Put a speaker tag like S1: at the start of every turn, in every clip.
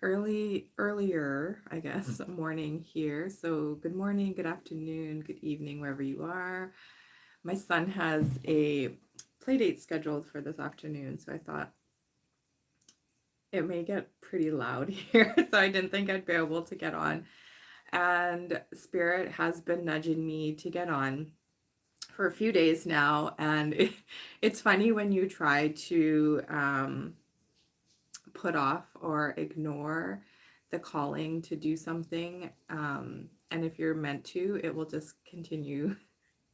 S1: earlier, I guess, morning here. So good morning, good afternoon, good evening, wherever you are. My son has a play date scheduled for this afternoon, so I thought it may get pretty loud here. So I didn't think I'd be able to get on. And Spirit has been nudging me to get on for a few days now. And it's funny when you try to put off or ignore the calling to do something. And if you're meant to, it will just continue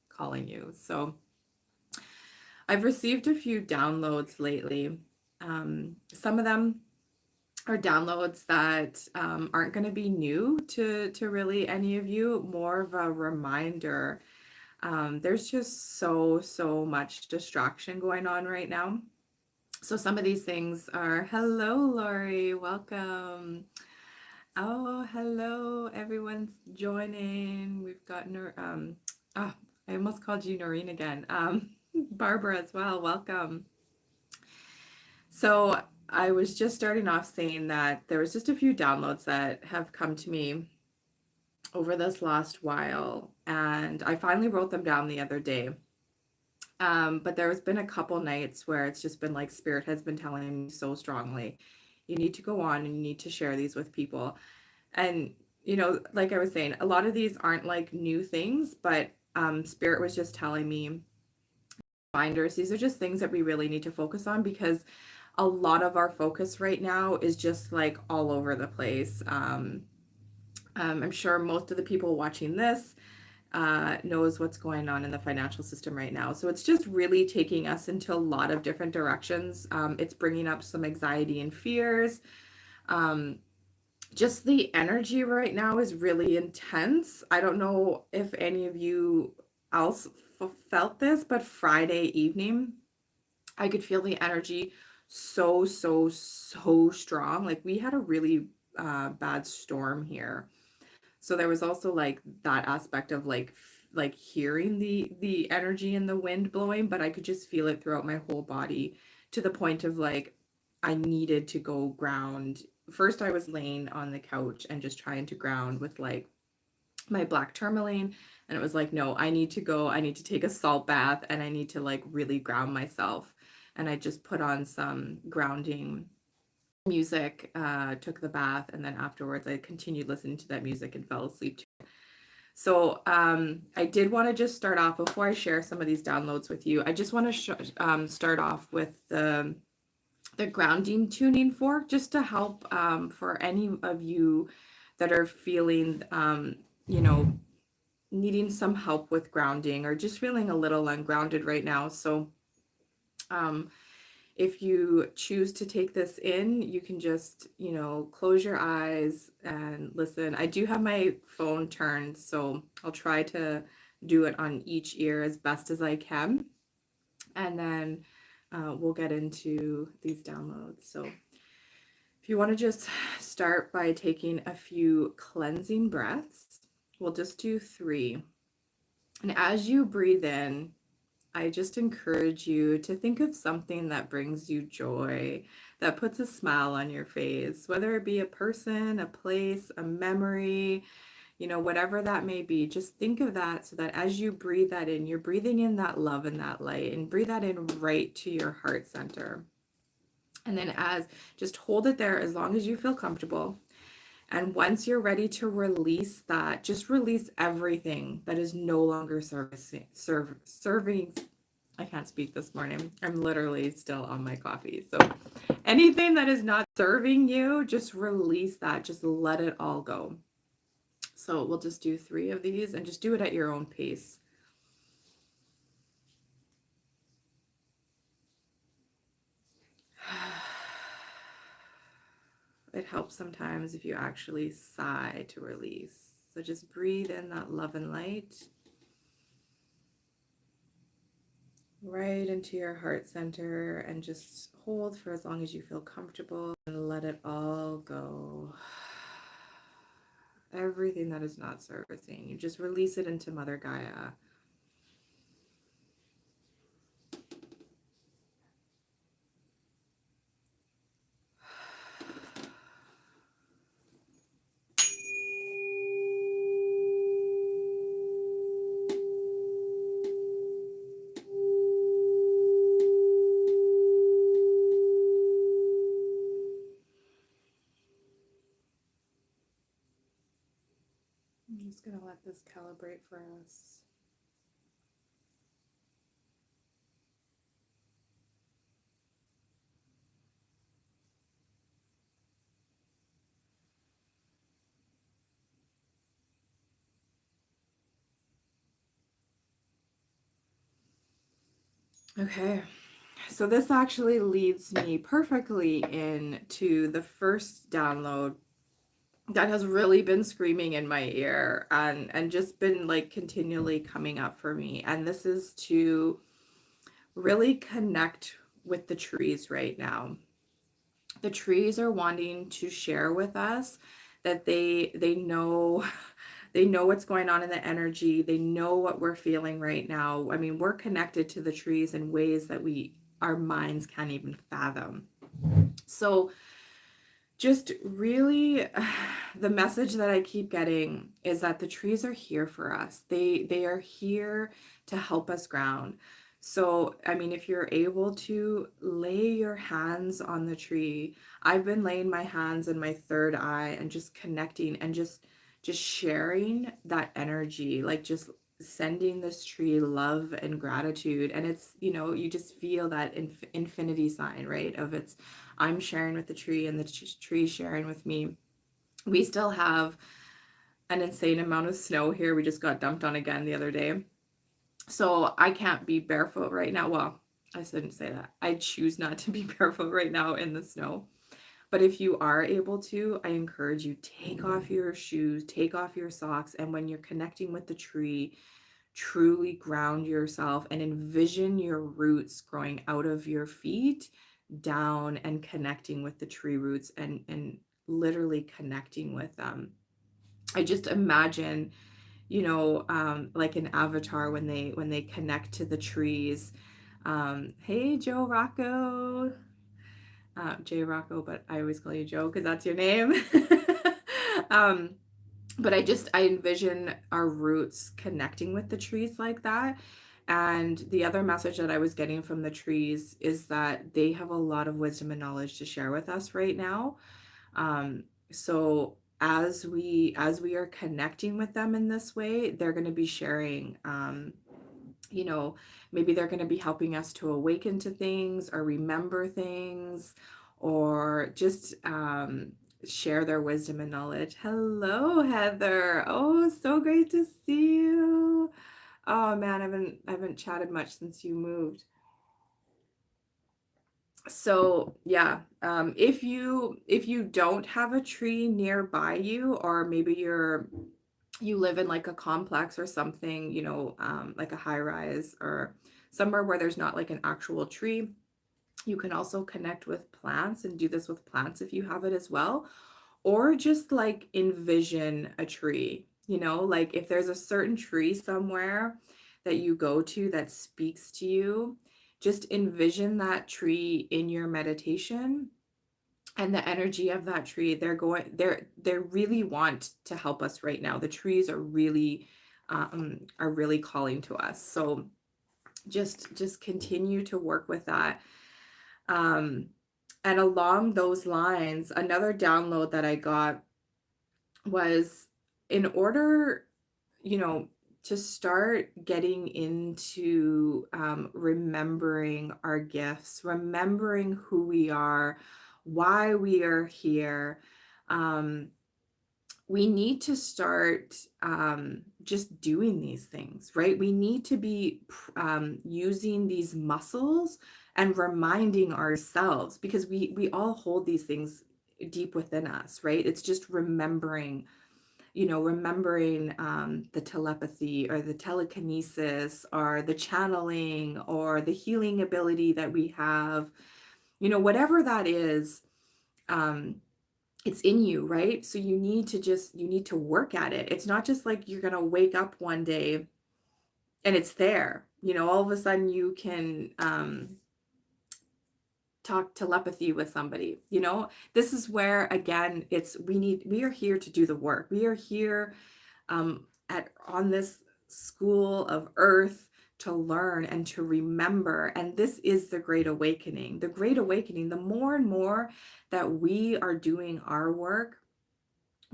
S1: calling you. So I've received a few downloads lately. Some of them are downloads that aren't going to be new to really any of you, more of a reminder. There's just so much distraction going on right now. So some of these things are, hello, Lori, welcome. Oh, hello, everyone's joining. We've got, I almost called you Noreen again. Barbara as well, welcome. So I was just starting off saying that there was just a few downloads that have come to me over this last while, and I finally wrote them down the other day. But there has been a couple nights where it's just been like Spirit has been telling me so strongly, you need to go on and you need to share these with people. And, like I was saying, a lot of these aren't like new things, but Spirit was just telling me reminders. These are just things that we really need to focus on because a lot of our focus right now is just like all over the place. I'm sure most of the people watching this knows what's going on in the financial system right now. So it's just really taking us into a lot of different directions. It's bringing up some anxiety and fears. Just the energy right now is really intense. I don't know if any of you else felt this, but Friday evening, I could feel the energy so strong. Like we had a really bad storm here. So there was also like that aspect of like hearing the energy in the wind blowing, but I could just feel it throughout my whole body to the point of like I needed to go ground. First I was laying on the couch and just trying to ground with like my black tourmaline, and it was like, no, I need to go, I need to take a salt bath and I need to like really ground myself. And I just put on some grounding music, took the bath, and then afterwards I continued listening to that music and fell asleep to it. So I did want to just start off before I share some of these downloads with you. I just want to start off with the grounding tuning fork, just to help for any of you that are feeling you know needing some help with grounding or just feeling a little ungrounded right now. So if you choose to take this in, you can just, close your eyes and listen. I do have my phone turned, so I'll try to do it on each ear as best as I can. And then we'll get into these downloads. So if you want to just start by taking a few cleansing breaths, we'll just do 3. And as you breathe in, I just encourage you to think of something that brings you joy, that puts a smile on your face, whether it be a person, a place, a memory, whatever that may be. Just think of that so that as you breathe that in, you're breathing in that love and that light, and breathe that in right to your heart center. And then just hold it there as long as you feel comfortable. And once you're ready to release that, just release everything that is no longer serving. I can't speak this morning. I'm literally still on my coffee. So anything that is not serving you, just release that. Just let it all go. So we'll just do 3 of these and just do it at your own pace. It helps sometimes if you actually sigh to release. So just breathe in that love and light right into your heart center and just hold for as long as you feel comfortable and let it all go. Everything that is not servicing, you just release it into Mother Gaia. just going to let this calibrate for us. Okay, so this actually leads me perfectly into the first download that has really been screaming in my ear and just been like continually coming up for me. And this is to really connect with the trees right now. The trees are wanting to share with us that they know they know what's going on in the energy. They know what we're feeling right now. I mean, we're connected to the trees in ways that our minds can't even fathom. So just really the message that I keep getting is that the trees are here for us. They are here to help us ground. So, I mean, if you're able to lay your hands on the tree, I've been laying my hands in my third eye and just connecting and just sharing that energy, like just sending this tree love and gratitude. And it's, you just feel that infinity sign, right? Of it's, I'm sharing with the tree and the tree sharing with me. We still have an insane amount of snow here. We just got dumped on again the other day. So I can't be barefoot right now. Well, I shouldn't say that. I choose not to be barefoot right now in the snow. But if you are able to, I encourage you, take off your shoes, take off your socks, and when you're connecting with the tree, truly ground yourself and envision your roots growing out of your feet down and connecting with the tree roots and literally connecting with them. I just imagine, like an avatar when they connect to the trees. Hey, Joe Rocco. Jay Rocco, but I always call you Joe because that's your name. um, but I envision our roots connecting with the trees like that. And the other message that I was getting from the trees is that they have a lot of wisdom and knowledge to share with us right now. So as we are connecting with them in this way, they're going to be sharing, maybe they're going to be helping us to awaken to things or remember things or just share their wisdom and knowledge. Hello, Heather. Oh, so great to see you. Oh man, I haven't chatted much since you moved. So yeah, if you don't have a tree nearby you, or maybe you live in like a complex or something, like a high rise or somewhere where there's not like an actual tree, you can also connect with plants and do this with plants if you have it as well. Or just like envision a tree, like if there's a certain tree somewhere that you go to that speaks to you, just envision that tree in your meditation and the energy of that tree. They really want to help us right now. The trees are really calling to us. So just continue to work with that. And along those lines, another download that I got was, in order, to start getting into remembering our gifts, remembering who we are, why we are here. We need to start just doing these things, right? We need to be using these muscles and reminding ourselves, because we all hold these things deep within us, right? It's just remembering, the telepathy or the telekinesis or the channeling or the healing ability that we have, whatever that is. It's in you, right? So you need to work at it. It's not just like you're going to wake up one day and it's there. All of a sudden you can talk telepathy with somebody. This is where, again, we are here to do the work. We are here on this school of earth to learn and to remember. And this is the Great Awakening. The Great Awakening, the more and more that we are doing our work,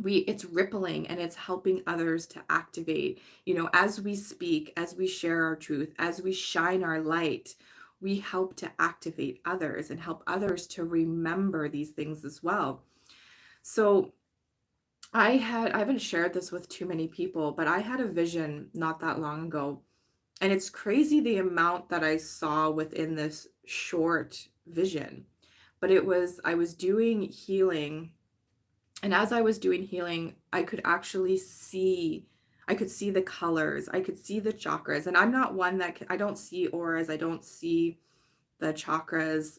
S1: it's rippling and it's helping others to activate. You know, as we speak, as we share our truth, as we shine our light, we help to activate others and help others to remember these things as well. So I haven't shared this with too many people, but I had a vision not that long ago. And it's crazy the amount that I saw within this short vision. But I was doing healing. And as I was doing healing, I could actually see, I could see the colors, I could see the chakras. And I'm not one that I don't see auras, I don't see the chakras.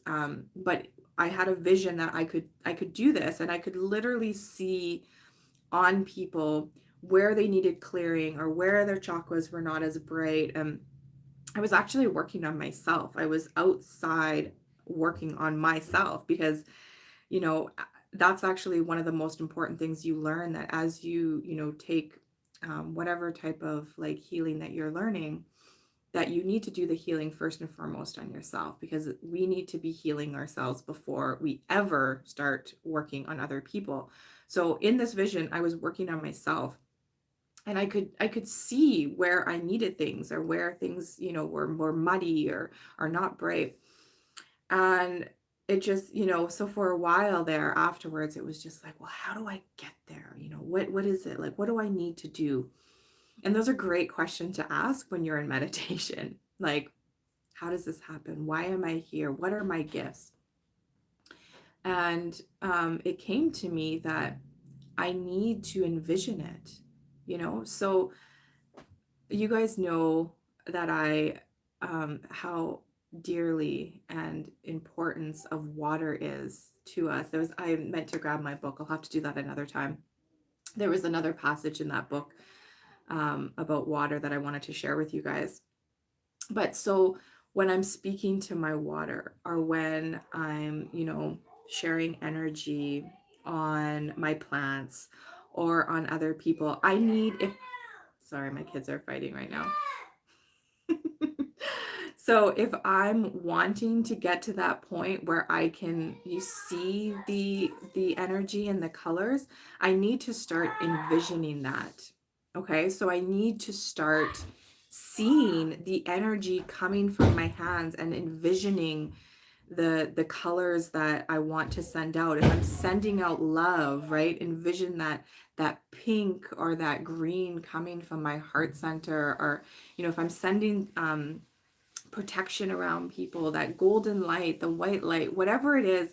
S1: But I had a vision that I could do this, and I could literally see on people where they needed clearing or where their chakras were not as bright. I was actually working on myself. I was outside working on myself because, you know, that's actually one of the most important things you learn, that as you know, take whatever type of like healing that you're learning, that you need to do the healing first and foremost on yourself, because we need to be healing ourselves before we ever start working on other people. So in this vision, I was working on myself, and I could see where I needed things, or where things, you know, were more muddy or not bright. And it just, you know, so for a while there afterwards, it was just like, well, how do I get there? You know, what is it? Like, what do I need to do? And those are great questions to ask when you're in meditation. Like, how does this happen? Why am I here? What are my gifts? And it came to me that I need to envision it, you know? So you guys know that how dearly and importance of water is to us. I meant to grab my book. I'll have to do that another time. There was another passage in that book about water that I wanted to share with you guys. But so when I'm speaking to my water, or when I'm, you know, sharing energy on my plants or on other people, I need, if, sorry, my kids are fighting right now. So if I'm wanting to get to that point where I can, you see the energy and the colors, I need to start envisioning that. Okay, so I need to start seeing the energy coming from my hands and envisioning the colors that I want to send out. If I'm sending out love, right? Envision that pink or that green coming from my heart center. Or, you know, if I'm sending protection around people, that golden light, the white light, whatever it is,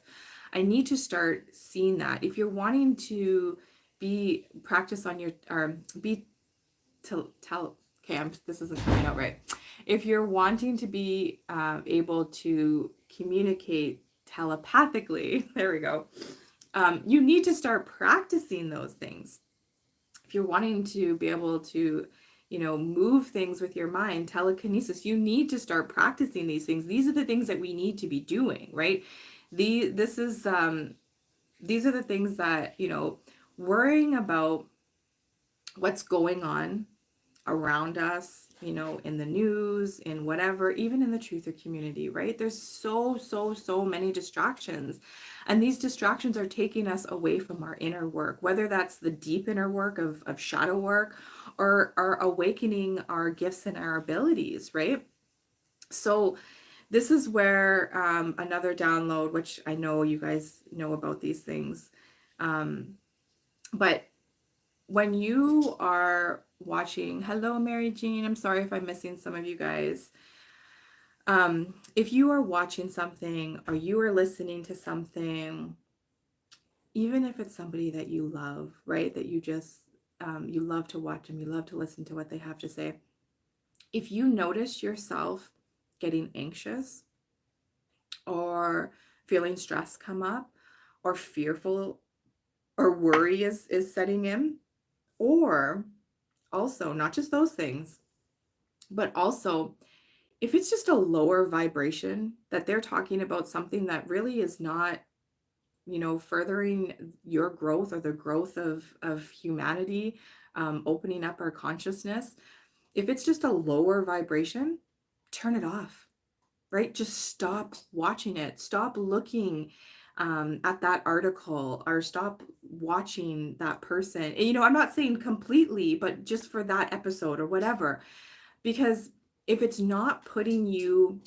S1: I need to start seeing that. If you're wanting to practice on your, or be to tell, okay, this isn't coming out right. If you're wanting to be able to communicate telepathically, there we go, you need to start practicing those things. If you're wanting to be able to, you know, move things with your mind, telekinesis, you need to start practicing these things. These are the things that we need to be doing, right? These are the things that, you know, worrying about what's going on around us, you know, in the news, in whatever, even in the truther community, right? There's so many distractions. And these distractions are taking us away from our inner work, whether that's the deep inner work of shadow work, or awakening our gifts and our abilities, right? So this is where another download, which I know you guys know about these things, but when you are watching, hello, Mary Jean, I'm sorry if I'm missing some of you guys. If you are watching something or you are listening to something, even if it's somebody that you love, right, that you just, you love to watch them, you love to listen to what they have to say. If you notice yourself getting anxious, or feeling stress come up, or fearful, or worry is setting in, or also not just those things, but also if it's just a lower vibration, that they're talking about something that really is not, you know, furthering your growth or the growth of humanity, opening up our consciousness, if it's just a lower vibration, turn it off, right? Just stop watching it, stop looking at that article, or stop watching that person. And, I'm not saying completely, but just for that episode or whatever, because if it's not putting you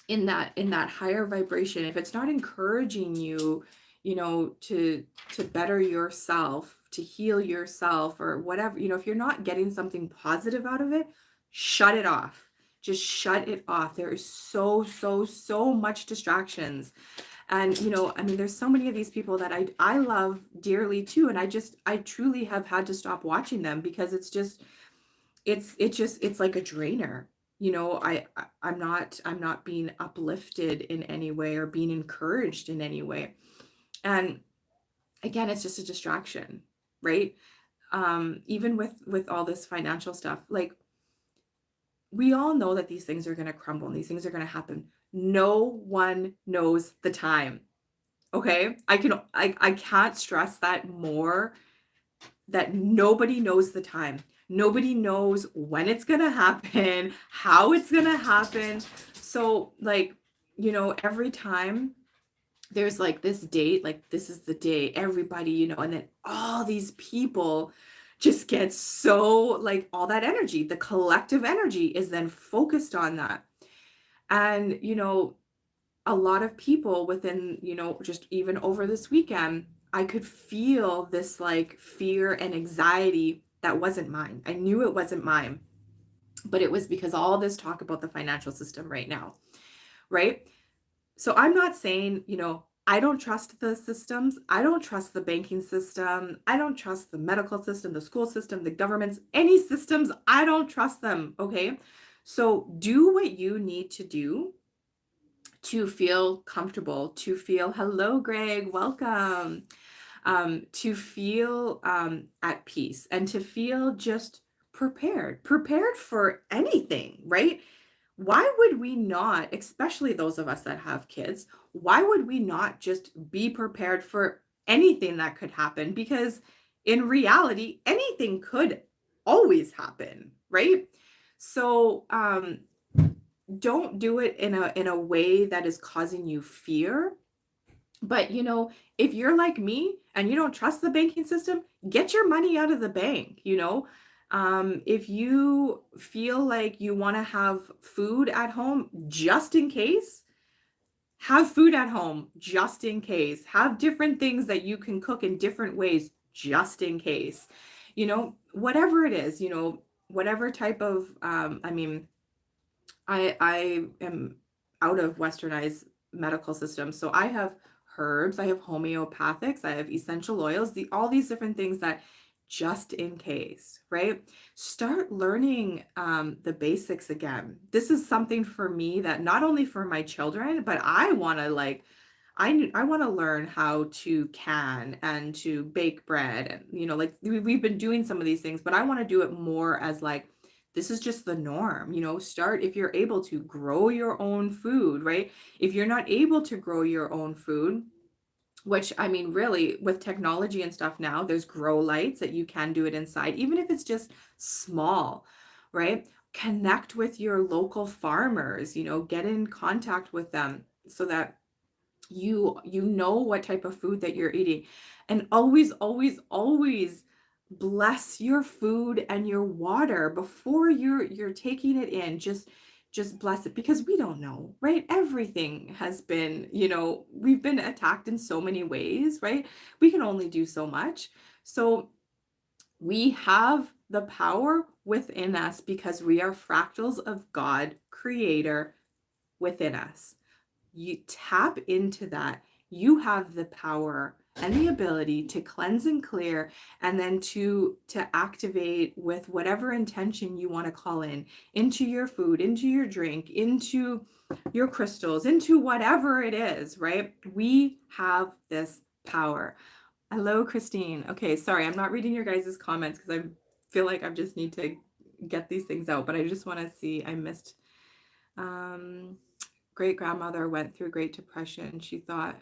S1: in that higher vibration, if it's not encouraging you, to better yourself, to heal yourself or whatever, if you're not getting something positive out of it, shut it off. Just shut it off. There is so much distractions. And, I mean, there's so many of these people that I love dearly too. And I truly have had to stop watching them, because it's like a drainer. I'm not being uplifted in any way or being encouraged in any way. And again, it's just a distraction, right? Even with all this financial stuff, like, we all know that these things are going to crumble and these things are going to happen. No one knows the time. Okay? I can't stress that more, that nobody knows the time. Nobody knows when it's going to happen, how it's going to happen. So, like, every time there's like this date, like, this is the day, everybody, and then all these people just get so, like, all that energy, the collective energy is then focused on that. And, a lot of people within, just even over this weekend, I could feel this like fear and anxiety that wasn't mine. I knew it wasn't mine, but it was because all this talk about the financial system right now, right? So I'm not saying, I don't trust the systems. I don't trust the banking system. I don't trust the medical system, the school system, the governments, any systems. I don't trust them. Okay. So do what you need to do to feel comfortable, to feel, hello, Greg, welcome, to feel at peace, and to feel just prepared for anything, right? Why would we not, especially those of us that have kids, why would we not just be prepared for anything that could happen? Because in reality, anything could always happen, right? So, don't do it in a way that is causing you fear. But, if you're like me and you don't trust the banking system, get your money out of the bank. If you feel like you want to have food at home just in case, have food at home just in case. Have different things that you can cook in different ways just in case. Whatever it is, whatever type of, I mean, I am out of westernized medical systems. So I have herbs, I have homeopathics, I have essential oils, all these different things that, just in case, right? Start learning the basics again. This is something for me that not only for my children, but I want to I want to learn how to can and to bake bread, and like we've been doing some of these things, but I want to do it more as like, this is just the norm. Start, if you're able to grow your own food, right? If you're not able to grow your own food, which, I mean, really, with technology and stuff now, there's grow lights that you can do it inside, even if it's just small, right? Connect with your local farmers, get in contact with them so that you know what type of food that you're eating. And always bless your food and your water before you're taking it in. Just bless it, because we don't know, right? Everything has been, we've been attacked in so many ways, right? We can only do so much. So we have the power within us, because we are fractals of God, creator, within us. You tap into that. You have the power and the ability to cleanse and clear, and then to activate with whatever intention you want to call into your food, into your drink, into your crystals, into whatever it is, right? We have this power. Hello, Christine. Okay, sorry, I'm not reading your guys' comments because I feel like I just need to get these things out, but I just want to see. I missed great grandmother went through Great Depression. She taught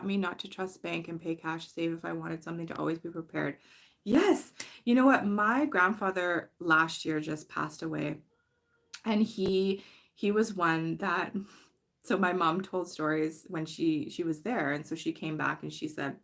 S1: me not to trust bank and pay cash to save if I wanted something, to always be prepared. Yes. You know what? My grandfather last year just passed away, and he was one that So my mom told stories when she was there, and so she came back and she said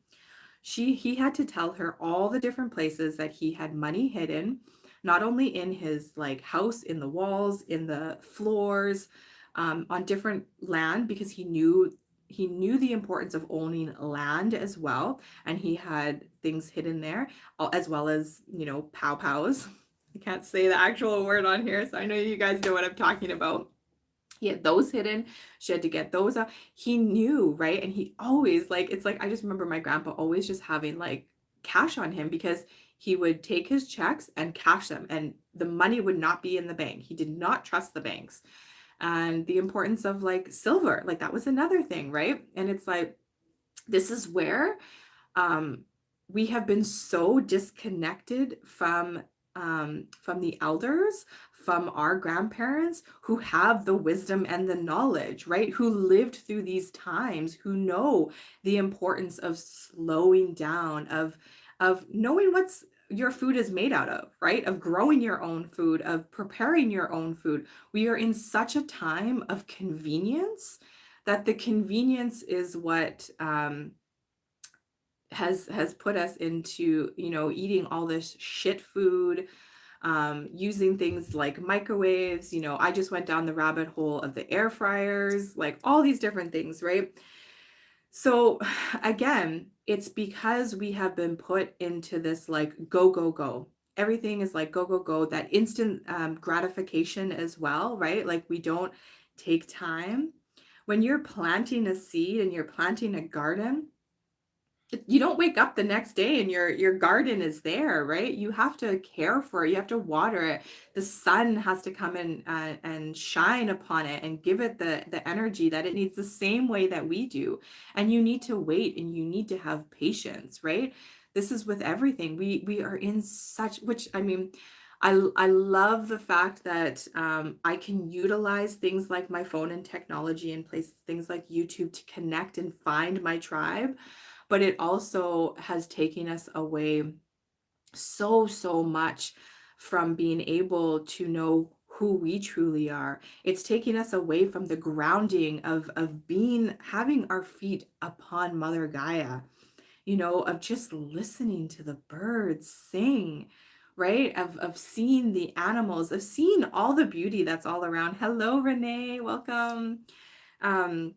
S1: he had to tell her all the different places that he had money hidden, not only in his like house, in the walls, in the floors, on different land, because he knew the importance of owning land as well, and he had things hidden there, as well as pow pows. I can't say the actual word on here, so I know you guys know what I'm talking about. He had those hidden. She had to get those out. He knew, right? And he always, like, it's like I just remember my grandpa always just having like cash on him, because he would take his checks and cash them, and the money would not be in the bank. He did not trust the banks. And the importance of like silver, like that was another thing, right? And it's like, this is where um we have been so disconnected from the elders, from our grandparents who have the wisdom and the knowledge, right? Who lived through these times, who know the importance of slowing down, of knowing what's your food is made out of, right? Of growing your own food, of preparing your own food. We are in such a time of convenience that the convenience is what has put us into eating all this shit food, using things like microwaves. I just went down the rabbit hole of the air fryers, like all these different things, right? So again, it's because we have been put into this like go go go. Everything is like go go go, that instant gratification as well, right? Like we don't take time. When you're planting a seed and you're planting a garden, you don't wake up the next day and your garden is there, right? You have to care for it. You have to water it. The sun has to come in and shine upon it and give it the energy that it needs, the same way that we do. And you need to wait and you need to have patience, right? This is with everything. We are in such, which I mean, I love the fact that I can utilize things like my phone and technology and place things like YouTube to connect and find my tribe, but it also has taken us away so much from being able to know who we truly are. It's taking us away from the grounding of being, having our feet upon Mother Gaia, of just listening to the birds sing, right? Of seeing the animals, of seeing all the beauty that's all around. Hello, Renee, welcome. Um,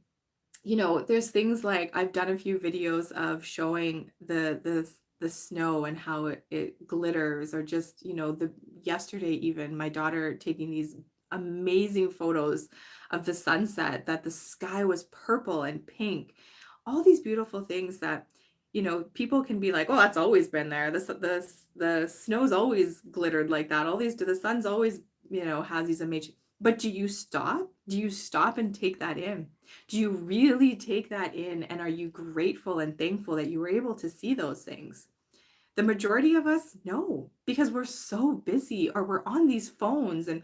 S1: there's things like I've done a few videos of showing the snow and how it glitters, or just, the yesterday even my daughter taking these amazing photos of the sunset, that the sky was purple and pink. All these beautiful things that, people can be like, oh, that's always been there. The snow's always glittered like that. All these, the sun's always, has these amazing. But do you stop? Do you stop and take that in? Do you really take that in? And are you grateful and thankful that you were able to see those things? The majority of us, no, because we're so busy, or we're on these phones, and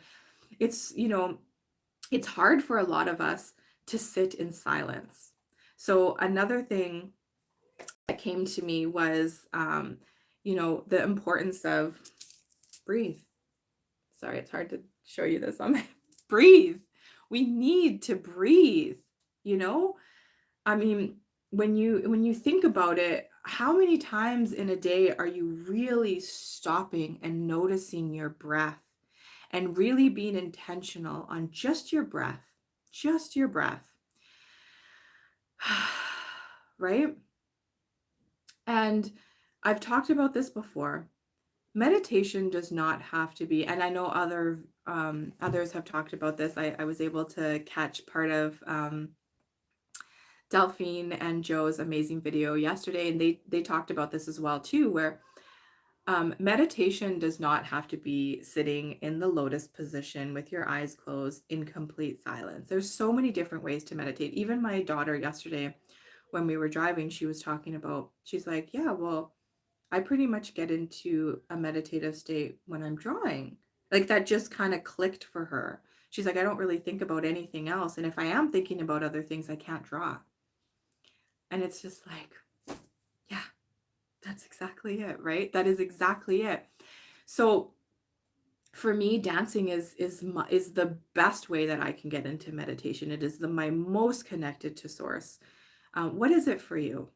S1: it's, it's hard for a lot of us to sit in silence. So another thing that came to me was, the importance of breathe. Sorry, it's hard to show you this on my breathe. We need to breathe, you know? I mean, when you think about it, how many times in a day are you really stopping and noticing your breath and really being intentional on just your breath? Just your breath. Right? And I've talked about this before. Meditation does not have to be, and I know others have talked about this. I was able to catch part of Delphine and Joe's amazing video yesterday, and they talked about this as well too, where meditation does not have to be sitting in the lotus position with your eyes closed in complete silence. There's so many different ways to meditate. Even my daughter yesterday, when we were driving, she was talking about, she's like, yeah, well, I pretty much get into a meditative state when I'm drawing. Like that just kind of clicked for her. She's like, I don't really think about anything else. And if I am thinking about other things, I can't draw. And it's just like, yeah, that's exactly it, right? That is exactly it. So For me, dancing is the best way that I can get into meditation. It is my most connected to source. What is it for you?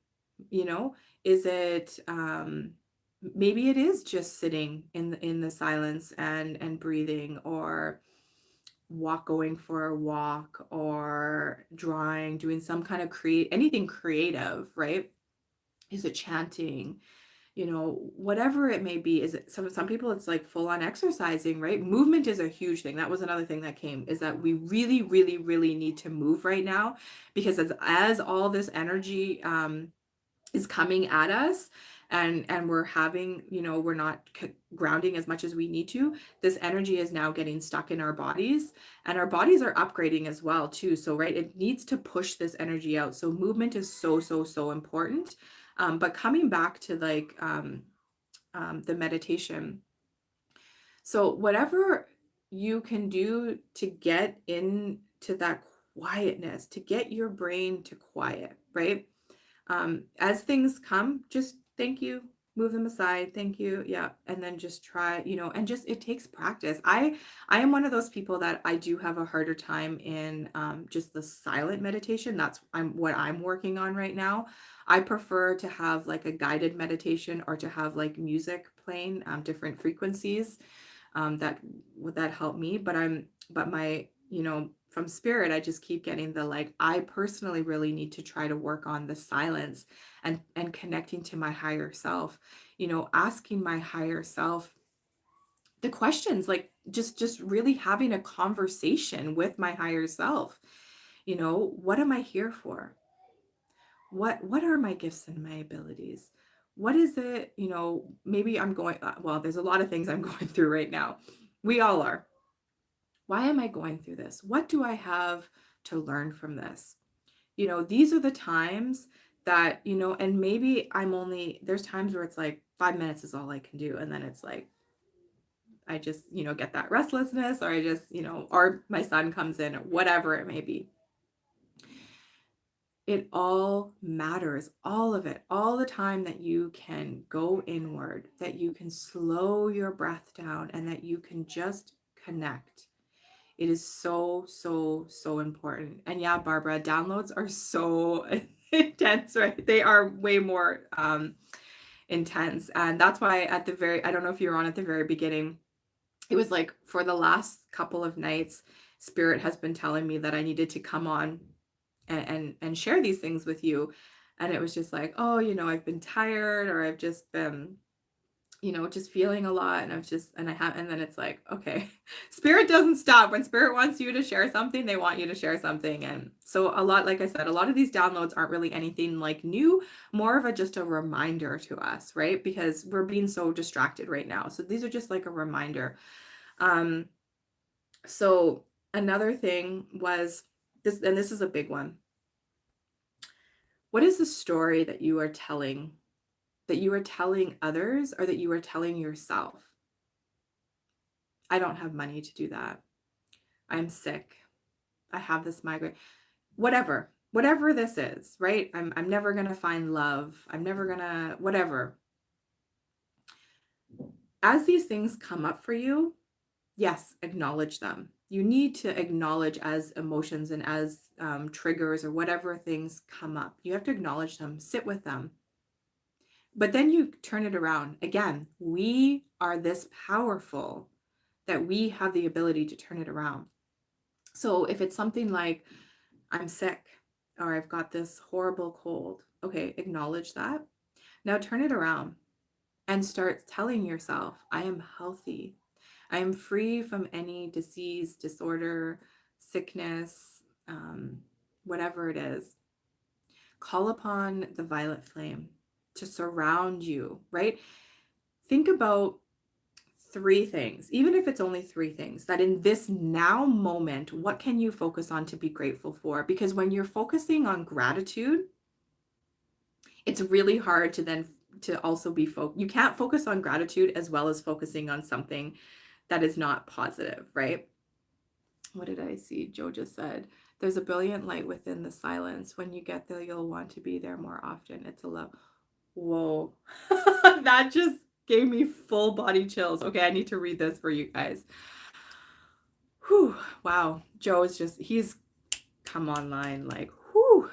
S1: You know, is it maybe it is just sitting in the silence and breathing, or going for a walk, or drawing, doing some kind of anything creative, right? Is it chanting? Whatever it may be. Is it some people, it's like full on exercising, right? Movement is a huge thing. That was another thing that came, is that we really, really, really need to move right now, because as all this energy is coming at us, and we're having, we're not grounding as much as we need to. This energy is now getting stuck in our bodies, and our bodies are upgrading as well too. So right, it needs to push this energy out. So movement is so, so, so important. But coming back to like the meditation, so whatever you can do to get into that quietness, to get your brain to quiet, right? As things come, just thank you, move them aside, thank you, yeah, and then just try, and just, it takes practice. I am one of those people that I do have a harder time in just the silent meditation. That's what I'm working on right now. I prefer to have like a guided meditation, or to have like music playing, different frequencies, that help me. But my, from spirit, I just keep getting the, like, I personally really need to try to work on the silence, and connecting to my higher self, asking my higher self the questions, like just really having a conversation with my higher self. What am I here for? What are my gifts and my abilities? What is it, maybe I'm going, well, there's a lot of things I'm going through right now. We all are. Why am I going through this? What do I have to learn from this? These are the times that, and maybe there's times where it's like 5 minutes is all I can do. And then it's like, I just, get that restlessness, or I just, or my son comes in, or whatever it may be. It all matters, all of it, all the time that you can go inward, that you can slow your breath down, and that you can just connect. It is so, so, so important. And yeah, Barbara, downloads are so intense, right? They are way more intense. And that's why I don't know if you were on at the very beginning, it was like for the last couple of nights, Spirit has been telling me that I needed to come on and share these things with you. And it was just like, oh, I've been tired, or I've just been, just feeling a lot. And and then it's like, okay, Spirit doesn't stop. When Spirit wants you to share something, they want you to share something. And so a lot, like I said, a lot of these downloads aren't really anything like new, more of just a reminder to us, right? Because we're being so distracted right now. So these are just like a reminder. So another thing was this, and this is a big one. What is the story that you are telling others, or that you are telling yourself? I don't have money to do that. I'm sick. I have this migraine. Whatever this is, right? I'm never going to find love. I'm never going to, whatever. As these things come up for you, yes, acknowledge them. You need to acknowledge as emotions, and as triggers, or whatever things come up. You have to acknowledge them, sit with them. But then you turn it around. Again, we are this powerful that we have the ability to turn it around. So if it's something like, I'm sick, or I've got this horrible cold, okay, acknowledge that. Now turn it around and start telling yourself, I am healthy. I am free from any disease, disorder, sickness, whatever it is. Call upon the violet flame to surround you, right? Think about 3 things, even if it's only 3 things, that in this now moment, what can you focus on to be grateful for? Because when you're focusing on gratitude, it's really hard to then to also be you can't focus on gratitude as well as focusing on something that is not positive, right? What did I see? Joe just said, there's a brilliant light within the silence. When you get there, you'll want to be there more often. It's a love. Whoa. That just gave me full body chills. Okay, I need to read this for you guys. Whew, wow. Joe is just, he's come online like, whew.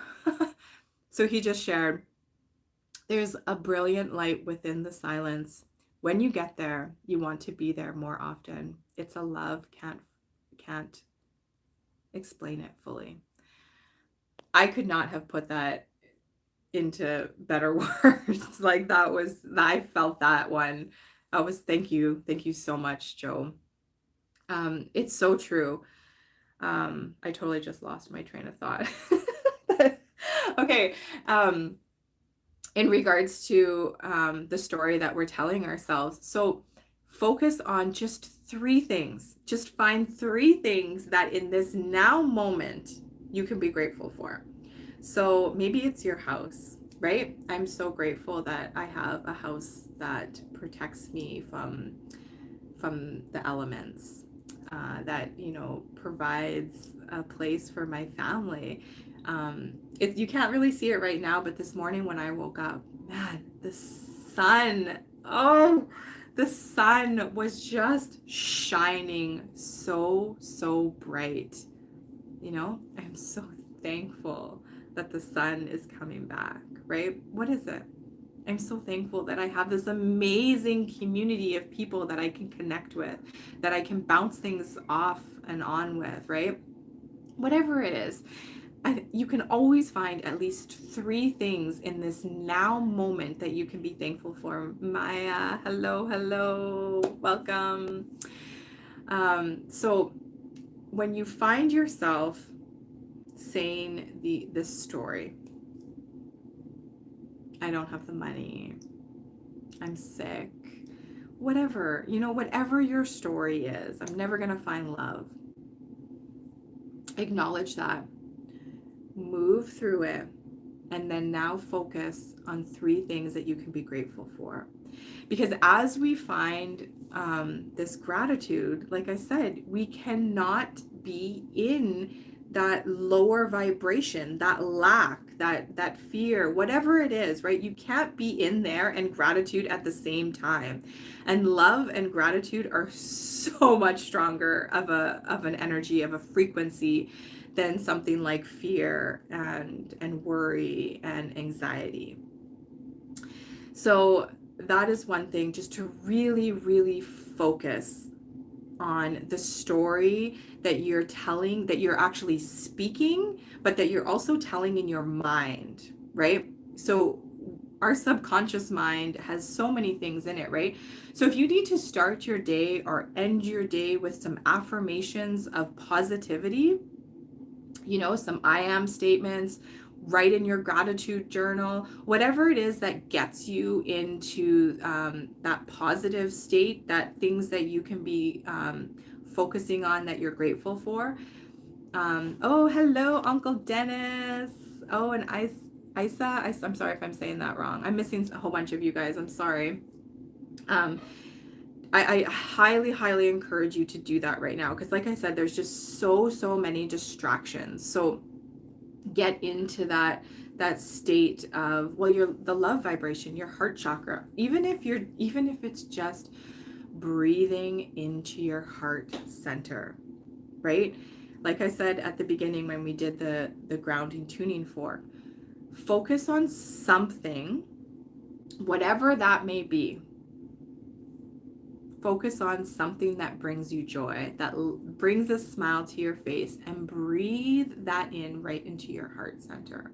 S1: So he just shared, there's a brilliant light within the silence. When you get there, you want to be there more often. It's a love, can't explain it fully. I could not have put that into better words. Like that was, I felt that one. Thank you so much, Joe. It's so true. I totally just lost my train of thought. Okay. In regards to the story that we're telling ourselves. So focus on just 3 things. Just find 3 things that in this now moment you can be grateful for. So maybe it's your house, right? I'm so grateful that I have a house that protects me from the elements, that, you know, provides a place for my family. You can't really see it right now, but this morning when I woke up, man, the sun was just shining so bright. You know, I'm so thankful that the sun is coming back, right? What is it? I'm so thankful that I have this amazing community of people that I can connect with, that I can bounce things off and on with, right? Whatever it is, you can always find at least 3 things in this now moment that you can be thankful for. Maya, hello, welcome. So when you find yourself saying this story, I don't have the money, I'm sick, whatever, you know, whatever your story is, I'm never gonna find love. Acknowledge that, move through it, and then now focus on 3 things that you can be grateful for. Because as we find this gratitude, like I said, we cannot be in that lower vibration, that lack, that fear, whatever it is, right? You can't be in there and gratitude at the same time. And love and gratitude are so much stronger of an energy, of a frequency, than something like fear and worry and anxiety. So that is one thing, just to really focus on the story that you're telling, that you're actually speaking, but that you're also telling in your mind, right? So our subconscious mind has so many things in it, right? So if you need to start your day or end your day with some affirmations of positivity, you know, some I am statements, write in your gratitude journal, whatever it is that gets you into that positive state, that things that you can be focusing on, that you're grateful for. Oh, hello, Uncle Dennis. Oh, and Isa, I'm sorry if I'm saying that wrong. I'm missing a whole bunch of you guys. I'm sorry. I highly encourage you to do that right now, because like I said, there's just so many distractions. So get into that state of, well, the love vibration, your heart chakra, even if it's just breathing into your heart center, right? Like I said at the beginning when we did the grounding tuning fork, focus on something, whatever that may be. Focus on something that brings you joy, that brings a smile to your face, and breathe that in right into your heart center.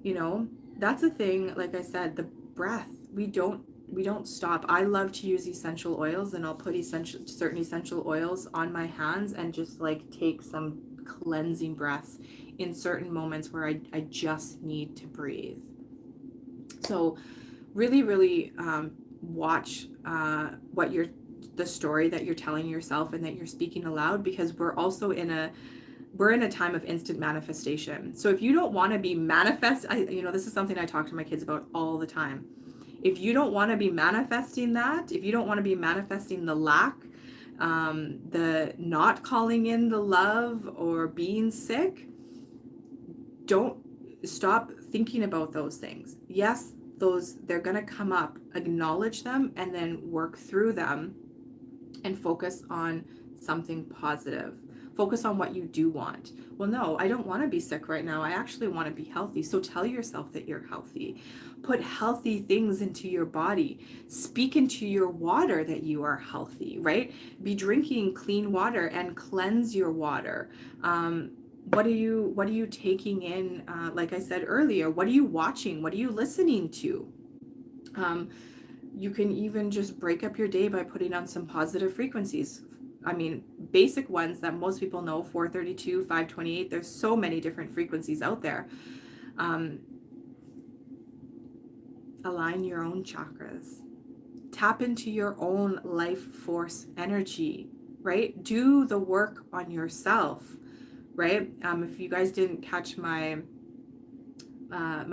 S1: You know, that's a thing. Like I said, the breath, we don't stop. I love to use essential oils, and I'll put certain essential oils on my hands and just like take some cleansing breaths in certain moments where I just need to breathe. So really watch the story that you're telling yourself and that you're speaking aloud, because we're also in a time of instant manifestation. So if you don't want to be this is something I talk to my kids about all the time. If you don't want to be manifesting that, if you don't want to be manifesting the lack, the not calling in the love, or being sick, don't stop thinking about those things. Yes, they're going to come up, acknowledge them, and then work through them and focus on something positive. Focus on what you do want. Well, no, I don't want to be sick right now. I actually want to be healthy. So tell yourself that you're healthy. Put healthy things into your body. Speak into your water that you are healthy, right? Be drinking clean water and cleanse your water. What are you taking in? Like I said earlier, what are you watching? What are you listening to? You can even just break up your day by putting on some positive frequencies. I mean, basic ones that most people know, 432, 528. There's so many different frequencies out there. Align your own chakras. Tap into your own life force energy, right? Do the work on yourself, right? If you guys didn't catch my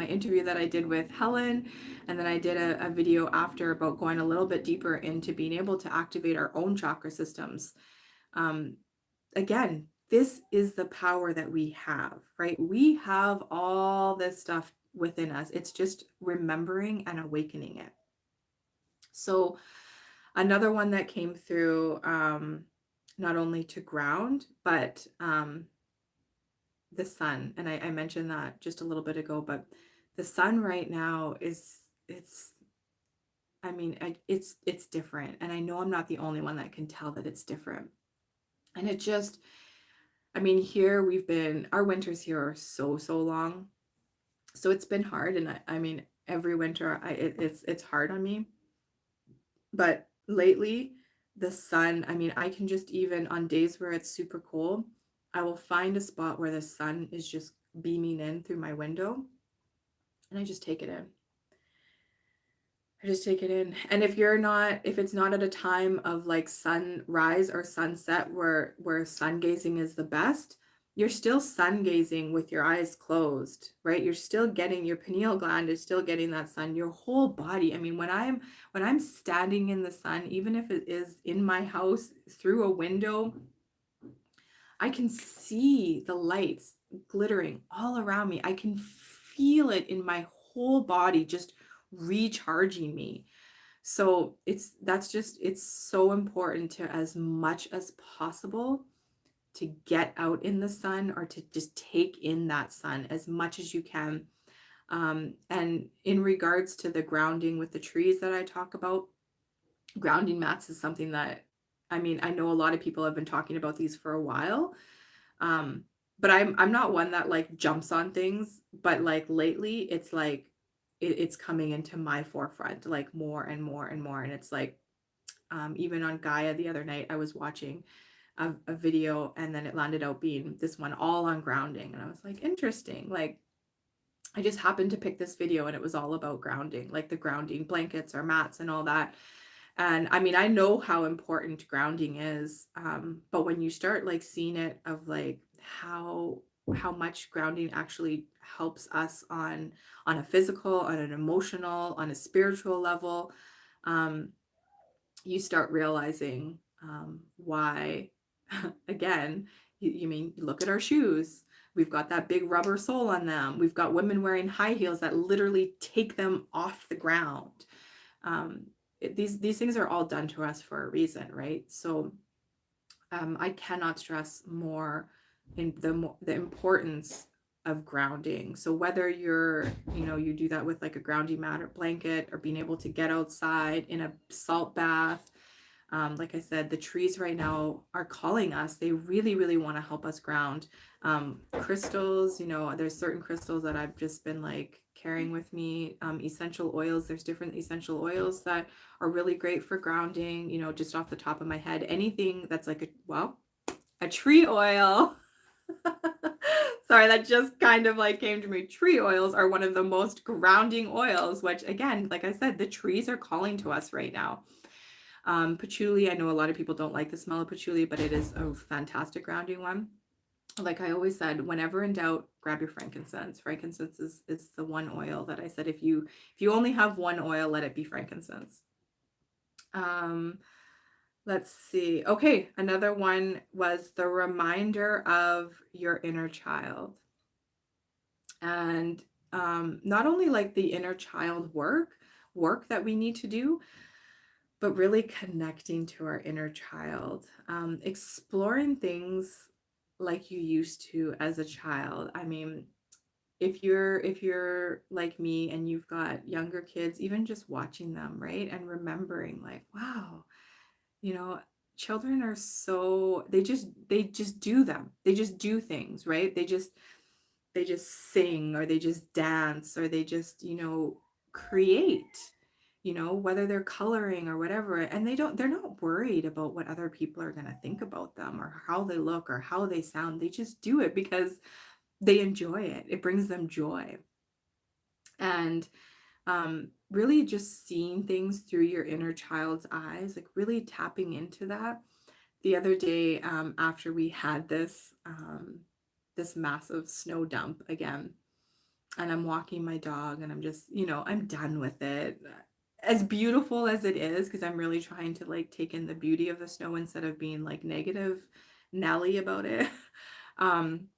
S1: interview that I did with Helen, and then I did a video after about going a little bit deeper into being able to activate our own chakra systems. Again, this is the power that we have, right? We have all this stuff within us. It's just remembering and awakening it. So another one that came through, not only to ground, but the sun. And I mentioned that just a little bit ago, but the sun right now it's different. And I know I'm not the only one that can tell that it's different. And it just, here our winters here are so long. So it's been hard. And every winter it's hard on me. But lately the sun, I can just, even on days where it's super cold, I will find a spot where the sun is just beaming in through my window, and I just take it in. And if it's not at a time of like sunrise or sunset where sun gazing is the best, you're still sun gazing with your eyes closed, right? You're still getting, your pineal gland is still getting that sun, your whole body. When I'm standing in the sun, even if it is in my house through a window, I can see the lights glittering all around me. I can feel it in my whole body, just recharging me. So it's so important to, as much as possible, to get out in the sun, or to just take in that sun as much as you can. And in regards to the grounding with the trees that I talk about, grounding mats is something that, I know a lot of people have been talking about these for a while. But I'm not one that like jumps on things, but like lately it's like it's coming into my forefront like more and more and more. And it's like, even on Gaia the other night, I was watching a video, and then it landed out being this one all on grounding. And I was like, interesting. Like, I just happened to pick this video, and it was all about grounding, like the grounding blankets or mats and all that. And I know how important grounding is, but when you start like seeing it of like how much grounding actually helps us on a physical, on an emotional, on a spiritual level, you start realizing why. Again, you look at our shoes. We've got that big rubber sole on them. We've got women wearing high heels that literally take them off the ground. These things are all done to us for a reason, right? So I cannot stress more in the importance of grounding. So whether you're, you do that with like a grounding mat or blanket, or being able to get outside in a salt bath, like I said, the trees right now are calling us. They really want to help us ground. Crystals, there's certain crystals that I've just been like carrying with me. Essential oils, there's different essential oils that are really great for grounding. Just off the top of my head, anything that's like a tree oil. Sorry, that just kind of like came to me. Tree oils are one of the most grounding oils, which again, like I said, the trees are calling to us right now. Patchouli, I know a lot of people don't like the smell of patchouli, but it is a fantastic grounding one. Like I always said, whenever in doubt, grab your frankincense. Frankincense is the one oil that I said, if you only have one oil, let it be frankincense. Let's see. Okay, another one was the reminder of your inner child. And not only like the inner child work that we need to do, but really connecting to our inner child, exploring things like you used to as a child. I mean, if you're like me and you've got younger kids, even just watching them, right? And remembering like, wow, you know, children are so they just do them. They just do things, right? They just sing, or they just dance, or they just, create, whether they're coloring or whatever. And they're not worried about what other people are going to think about them, or how they look, or how they sound. They just do it because they enjoy it. It brings them joy. And really just seeing things through your inner child's eyes, like really tapping into that. The other day, after we had this massive snow dump again, and I'm walking my dog, and I'm just, I'm done with it. As beautiful as it is, because I'm really trying to like take in the beauty of the snow instead of being like negative Nelly about it. um,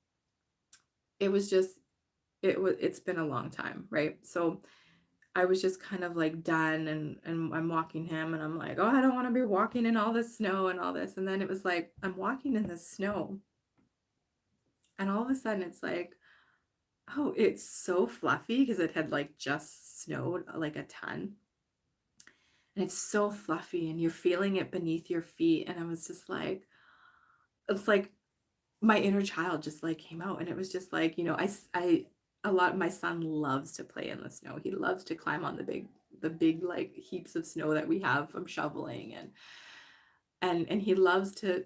S1: it was just it's been a long time, right? So I was just kind of like done, and I'm walking him, and I'm like, oh, I don't want to be walking in all this snow and all this. And then it was like I'm walking in the snow, and all of a sudden it's like, oh, it's so fluffy, because it had like just snowed like a ton. And it's so fluffy, and you're feeling it beneath your feet. And I was just like, it's like my inner child just like came out. And it was just like, a lot, my son loves to play in the snow. He loves to climb on the big like heaps of snow that we have from shoveling. And he loves to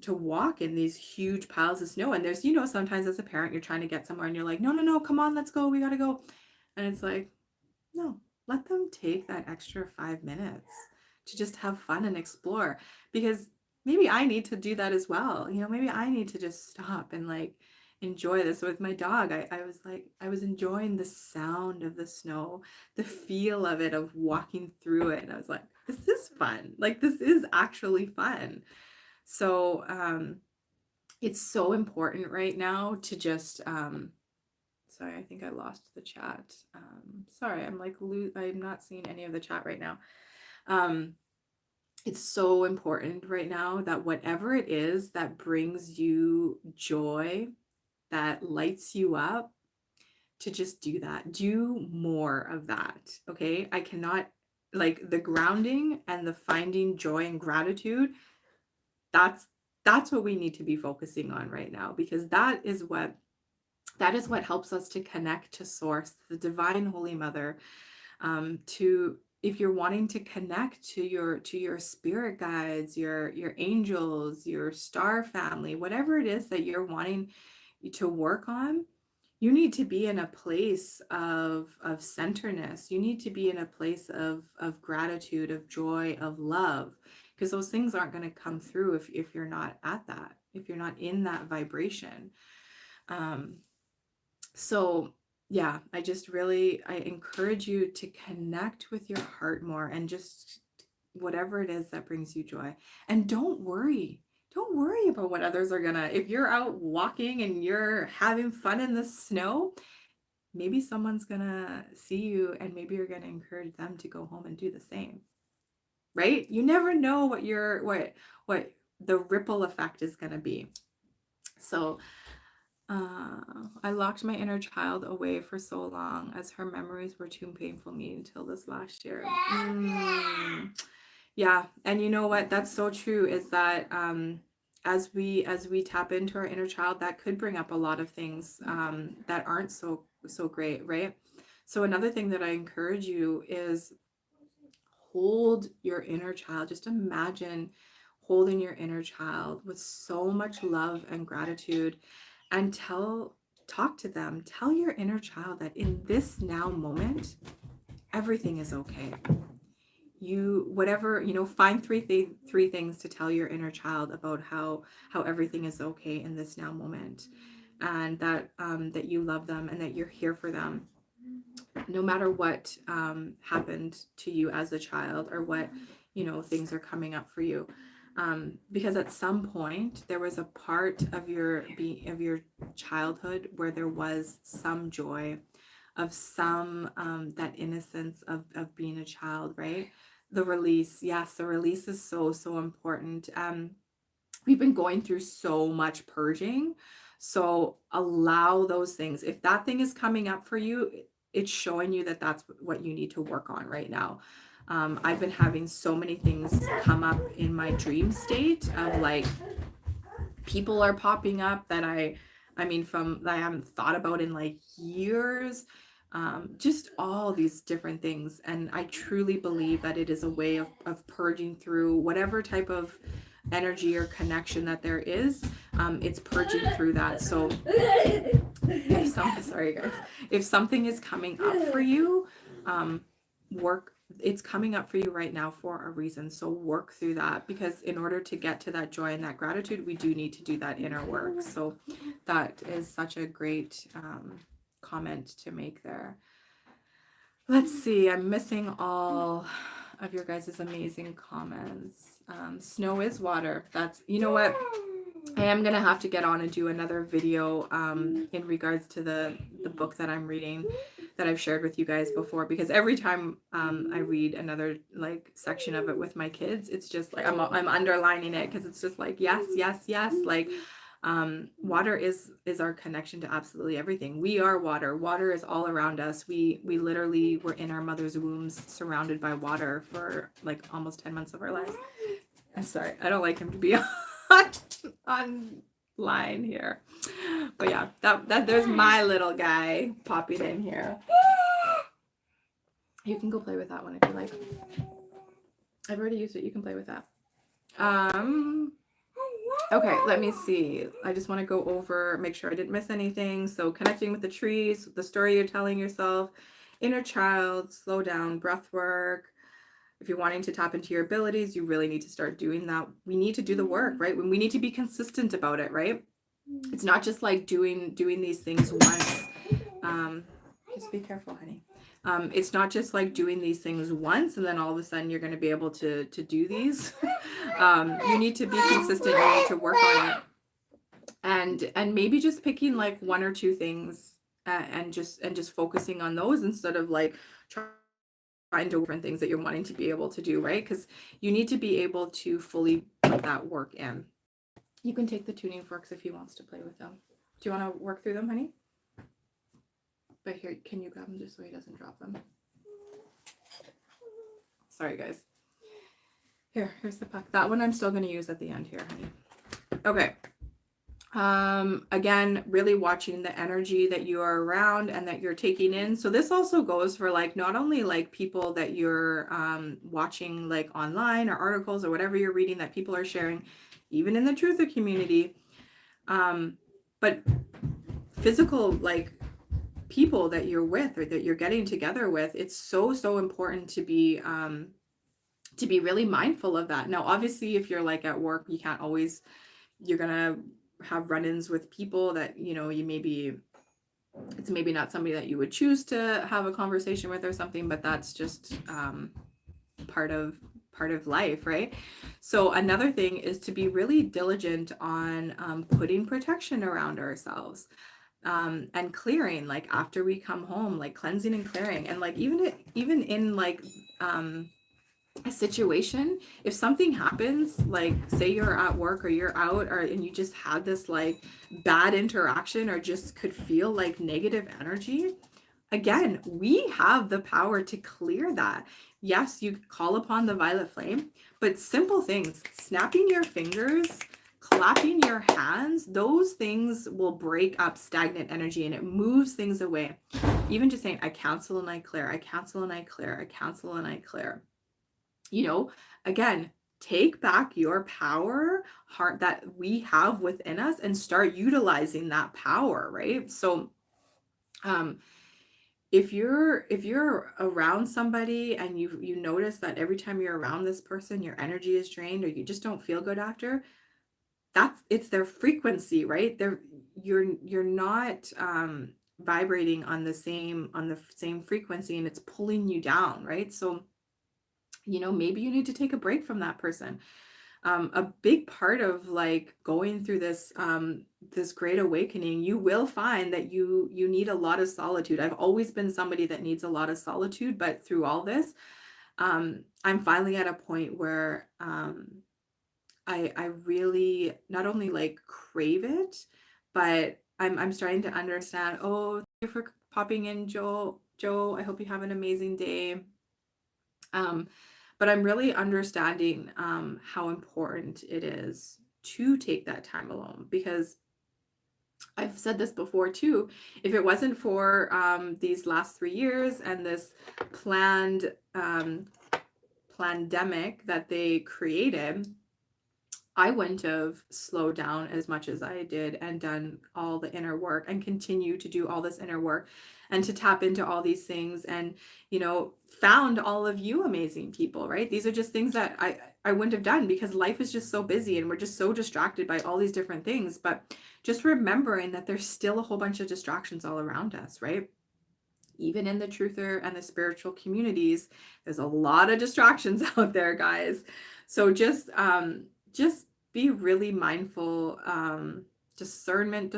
S1: walk in these huge piles of snow. And there's, sometimes as a parent, you're trying to get somewhere, and you're like, no, no, no, come on, let's go, we gotta go. And it's like, no, let them take that extra 5 minutes to just have fun and explore. Because maybe I need to do that as well. Maybe I need to just stop and like enjoy this. With my dog, I was like, I was enjoying the sound of the snow, the feel of it, of walking through it. And I was like, this is fun. Like, this is actually fun. So it's so important right now to just sorry, I think I lost the chat. Sorry, I'm not seeing any of the chat right now. It's so important right now that whatever it is that brings you joy, that lights you up, to just do that. Do more of that. Okay. I cannot, like, the grounding and the finding joy and gratitude. That's what we need to be focusing on right now, because that is what helps us to connect to source, the divine holy mother. To If you're wanting to connect to your spirit guides, your angels, your star family, whatever it is that you're wanting to work on, you need to be in a place of centerness. You need to be in a place of gratitude, of joy, of love, because those things aren't going to come through if you're not at that, if you're not in that vibration. So yeah, I encourage you to connect with your heart more, and just whatever it is that brings you joy. And don't worry about what others are gonna, if you're out walking and you're having fun in the snow, maybe someone's gonna see you, and maybe you're gonna encourage them to go home and do the same, right? You never know what the ripple effect is gonna be. So I locked my inner child away for so long, as her memories were too painful for me until this last year. Yeah, and you know what? That's so true. Is that as we tap into our inner child, that could bring up a lot of things that aren't so great, right? So another thing that I encourage you is hold your inner child. Just imagine holding your inner child with so much love and gratitude, and talk to them. Tell your inner child that in this now moment, everything is okay. Find three things to tell your inner child about how everything is okay in this now moment, and that you love them, and that you're here for them, no matter what happened to you as a child, or what things are coming up for you. Because at some point there was a part of your childhood where there was some joy, some that innocence of being a child, right? The release, yes, the release is so, so important. We've been going through so much purging, so allow those things. If that thing is coming up for you, it's showing you that that's what you need to work on right now. I've been having so many things come up in my dream state of like people are popping up that I mean from that I haven't thought about in like years. Just all these different things, and I truly believe that it is a way of purging through whatever type of energy or connection that there is. It's purging through that. So if some sorry guys, if something is coming up for you, work it's coming up for you right now for a reason. So work through that, because in order to get to that joy and that gratitude, we do need to do that inner work. So that is such a great comment to make there. Let's see, I'm missing all of your guys' amazing comments. Snow is water. That's, you know what? I am gonna have to get on and do another video in regards to the book that I'm reading that I've shared with you guys before, because every time I read another like section of it with my kids, it's just like I'm underlining it, because it's just like yes, yes, yes. Like water is our connection to absolutely everything. We are water. Water is all around us. We literally were in our mother's wombs surrounded by water for like almost 10 months of our lives. I'm sorry, I don't like him to be on line here, but yeah, that there's my little guy popping in here. You can go play with that one if you like. I've already used it. You can play with that. Okay, let me see. I just want to go over, make sure I didn't miss anything. So connecting with the trees, the story you're telling yourself, inner child, slow down, breath work. If you're wanting to tap into your abilities, you really need to start doing that. We need to do the work, right? When we need to be consistent about it, right? It's not just like doing these things once. Just be careful, honey. It's not just like doing these things once and then all of a sudden you're going to be able to do these. You need to be consistent. You need to work on it, and maybe just picking like one or two things and just focusing on those instead of like trying to different things that you're wanting to be able to do, right? Because you need to be able to fully put that work in. You can take the tuning forks if he wants to play with them. Do you want to work through them, honey? But here, can you grab him just so he doesn't drop them? Sorry, guys. Here's the puck. That one I'm still going to use at the end here, honey. Okay. Again, really watching the energy that you are around and that you're taking in. So this also goes for like not only like people that you're watching like online or articles or whatever you're reading that people are sharing, even in the truther community, but physical like people that you're with or that you're getting together with. It's so important to be really mindful of that. Now, obviously, if you're like at work, you can't always, you're gonna have run-ins with people that, you know, it's maybe not somebody that you would choose to have a conversation with or something, but that's just part of life, right? So another thing is to be really diligent on putting protection around ourselves, and clearing, like after we come home, like cleansing and clearing, and like even in like a situation, if something happens, like say you're at work or you're out and you just had this like bad interaction or just could feel like negative energy, again, we have the power to clear that. Yes, you call upon the violet flame, but simple things, snapping your fingers, clapping your hands, those things will break up stagnant energy and it moves things away. Even just saying, I cancel and I clear, I cancel and I clear, I cancel and I clear. You know, again, take back your power, heart that we have within us, and start utilizing that power, right? So if you're around somebody and you notice that every time you're around this person your energy is drained or you just don't feel good after, it's their frequency, right? You're not vibrating on the same frequency, and it's pulling you down, right? So, you know, maybe you need to take a break from that person. a big part of like going through this this great awakening, you will find that you need a lot of solitude. I've always been somebody that needs a lot of solitude, but through all this, I'm finally at a point where I really not only like crave it, but I'm starting to understand. Oh, thank you for popping in, Joe. Joe, I hope you have an amazing day. Um, but I'm really understanding how important it is to take that time alone, because I've said this before too. If it wasn't for these last 3 years and this planned pandemic that they created, I wouldn't have slowed down as much as I did and done all the inner work and continue to do all this inner work and to tap into all these things and, found all of you amazing people, right? These are just things that I wouldn't have done because life is just so busy and we're just so distracted by all these different things. But just remembering that there's still a whole bunch of distractions all around us, right? Even in the truther and the spiritual communities, there's a lot of distractions out there, guys. So just be really mindful. Discernment.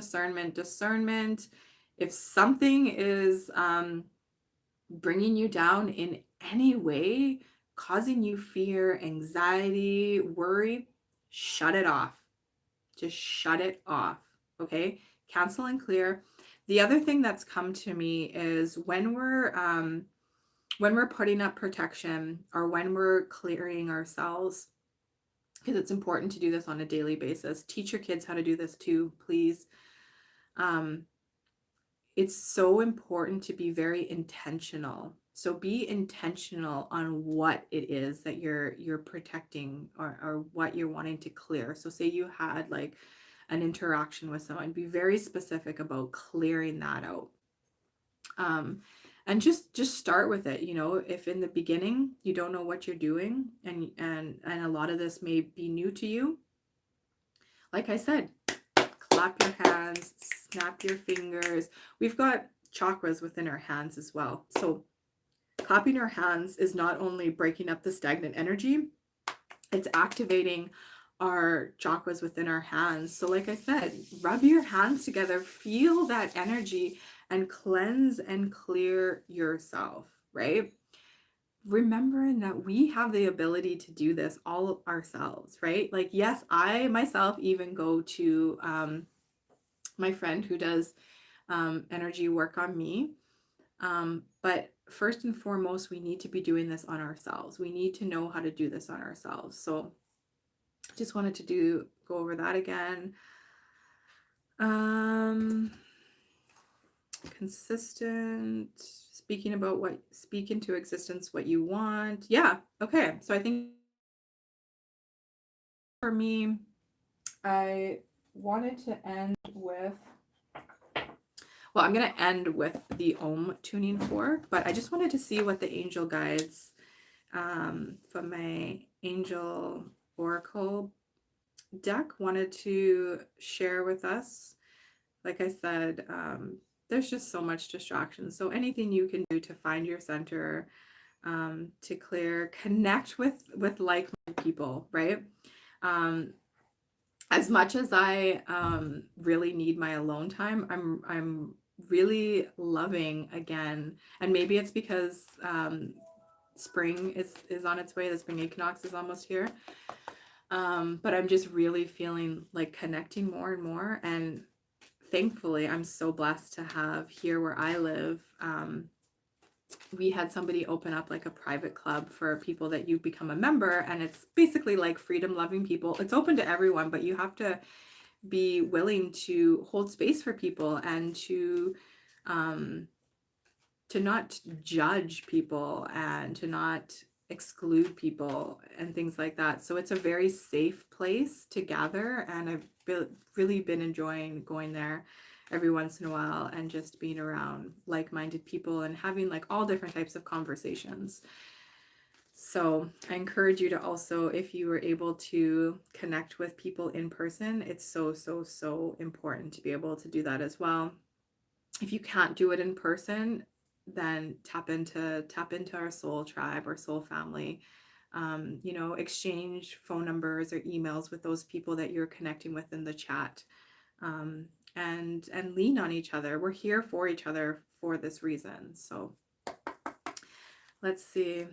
S1: If something is bringing you down in any way, causing you fear, anxiety, worry, shut it off. Just shut it off. Okay? Cancel and clear. The other thing that's come to me is when we're putting up protection or when we're clearing ourselves, because it's important to do this on a daily basis. Teach your kids how to do this too, please. It's so important to be very intentional. So be intentional on what it is that you're protecting or what you're wanting to clear. So say you had like an interaction with someone, be very specific about clearing that out. And just start with it. If in the beginning you don't know what you're doing and a lot of this may be new to you, like I said, clap your hands, snap your fingers. We've got chakras within our hands as well. So clapping our hands is not only breaking up the stagnant energy, it's activating our chakras within our hands. So like I said, rub your hands together, feel that energy and cleanse and clear yourself, right? Remembering that we have the ability to do this all ourselves, right? Like, yes, I myself even go to my friend who does energy work on me. But first and foremost, we need to be doing this on ourselves. We need to know how to do this on ourselves. So just wanted to go over that again. Consistent, speak into existence what you want. Yeah. Okay. So I think for me, I wanted to end with, well, I'm going to end with the Om tuning fork, but I just wanted to see what the angel guides from my angel oracle deck wanted to share with us. Like I said, there's just so much distraction. So anything you can do to find your center, to clear, connect with like-minded people, right? As much as I really need my alone time, I'm really loving again, and maybe it's because spring is on its way. The spring equinox is almost here. But I'm just really feeling like connecting more and more. And thankfully, I'm so blessed to have here where I live. We had somebody open up like a private club for people that you become a member, and it's basically like freedom loving people. It's open to everyone, but you have to be willing to hold space for people and to not judge people and to not exclude people and things like that. So it's a very safe place to gather, and I've really been enjoying going there every once in a while and just being around like-minded people and having like all different types of conversations. So I encourage you to also, if you were able to connect with people in person, it's so important to be able to do that as well. If you can't do it in person, then tap into our soul tribe or soul family. You know, exchange phone numbers or emails with those people that you're connecting with in the chat. And lean on each other. We're here for each other for this reason. So let's see.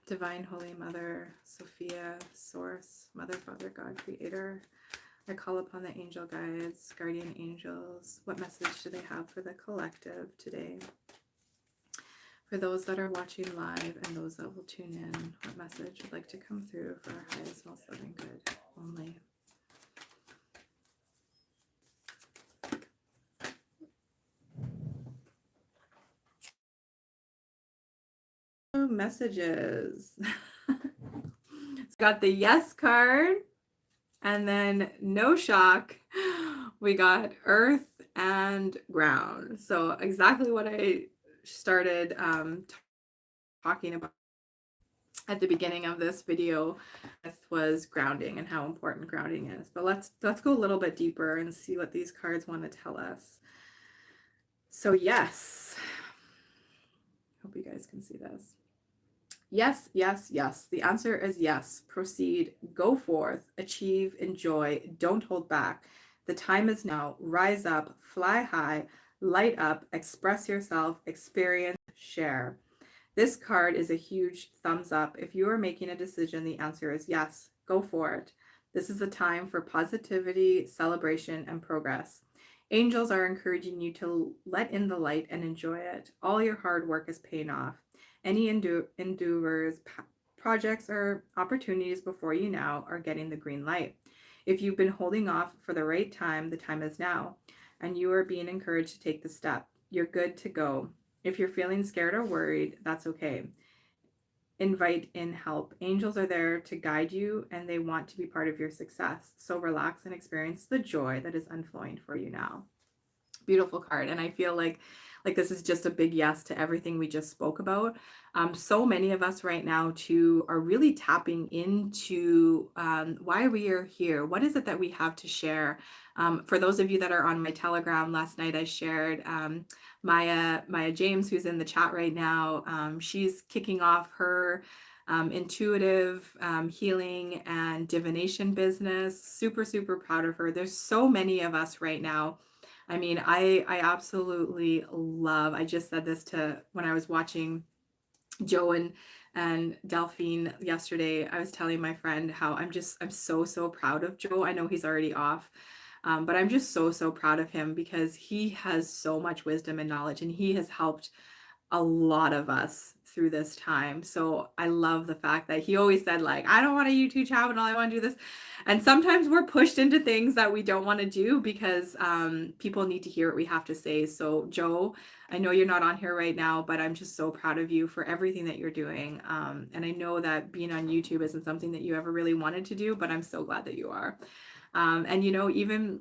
S1: Divine Holy Mother, Sophia, Source, Mother, Father, God, Creator. I call upon the angel guides, guardian angels. What message do they have for the collective today? For those that are watching live and those that will tune in, what message would like to come through for our highest, most loving good only? Messages. It's got the yes card, and then no shock. We got earth and ground. So exactly what I started talking about at the beginning of this video was grounding and how important grounding is. But let's go a little bit deeper and see what these cards want to tell us. So yes. Hope you guys can see this. Yes, yes, yes. The answer is yes. Proceed, go forth, achieve, enjoy, don't hold back. The time is now. Rise up, fly high, light up, express yourself, experience, share. This card is a huge thumbs up. If you are making a decision, the answer is yes. Go for it. This is a time for positivity, celebration, and progress. Angels are encouraging you to let in the light and enjoy it. All your hard work is paying off. Any endeavors, projects, or opportunities before you now are getting the green light. If you've been holding off for the right time, the time is now, and you are being encouraged to take the step. You're good to go. If you're feeling scared or worried, that's okay. Invite in help. Angels are there to guide you, and they want to be part of your success. So relax and experience the joy that is unflowing for you now. Beautiful card. And I feel like this is just a big yes to everything we just spoke about. So many of us right now too are really tapping into why we are here. What is it that we have to share? For those of you that are on my Telegram, last night I shared Maya James, who's in the chat right now. She's kicking off her intuitive healing and divination business. Super, super proud of her. There's so many of us right now. I mean, I absolutely love, I just said this to when I was watching Joe and Delphine yesterday. I was telling my friend how I'm so proud of Joe. I know he's already off, but I'm just so proud of him because he has so much wisdom and knowledge, and he has helped a lot of us through this time. So I love the fact that he always said, like, I don't want a YouTube channel, I want to do this. And sometimes we're pushed into things that we don't want to do because people need to hear what we have to say. So Joe, I know you're not on here right now, but I'm just so proud of you for everything that you're doing. And I know that being on YouTube isn't something that you ever really wanted to do, but I'm so glad that you are. And you know, even